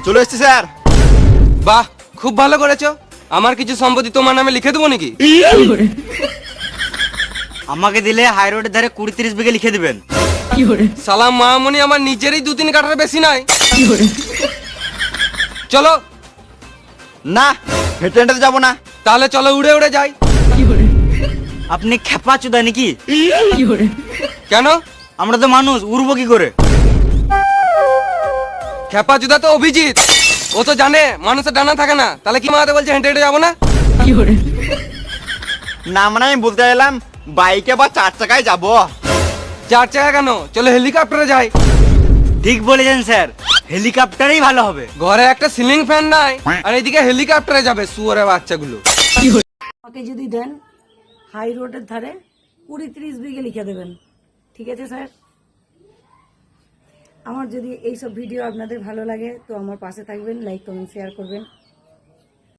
চলে এসছি স্যার। বাহ, খুব ভালো করেছো। আমার কিছু সম্পত্তি তোমার নামে লিখে দেবো নাকি? আমাকে দিলে হাই রোডের ধারে 20-30 বিঘে লিখে দিবেন। সালা মামনি, আমার নিজেরই 2-3 কাঠার বেশি নাই। চলো। না, হেঁটে হেঁটে যাবো না। তাহলে চলো উড়ে উড়ে যাই। আপনি খেপা চুদা নাকি? কেন? আমরা তো মানুষ, উড়বো কি করে? খেপা জুদা তো অভিজিৎ, ও তো জানে মানুষের ডানা থাকে না। তাহলে কি মারাতে বলছে হেঁটে হেঁটে যাবো না? না মানে আমি বলতে এলাম বাইকে বা 4 চাকায় যাবো। 4 চাকা কেন, চলো হেলিকপ্টারে যাই। ঠিক বলেছেন স্যার, হেলিকপ্টারেই ভালো হবে। ঘরে একটা সিলিং ফ্যান নাই, আর এদিকে হেলিকপ্টারে যাবে শুয়োরের বাচ্চাগুলো। আমাকে যদি দেন হাই রোডের ধারে 20-30 বিঘে লিখে দেবেন, ঠিক আছে স্যার? আমার যদি এইসব ভিডিও আপনাদের ভালো লাগে তো আমার পাশে থাকবেন, লাইক কমেন্ট শেয়ার করবেন।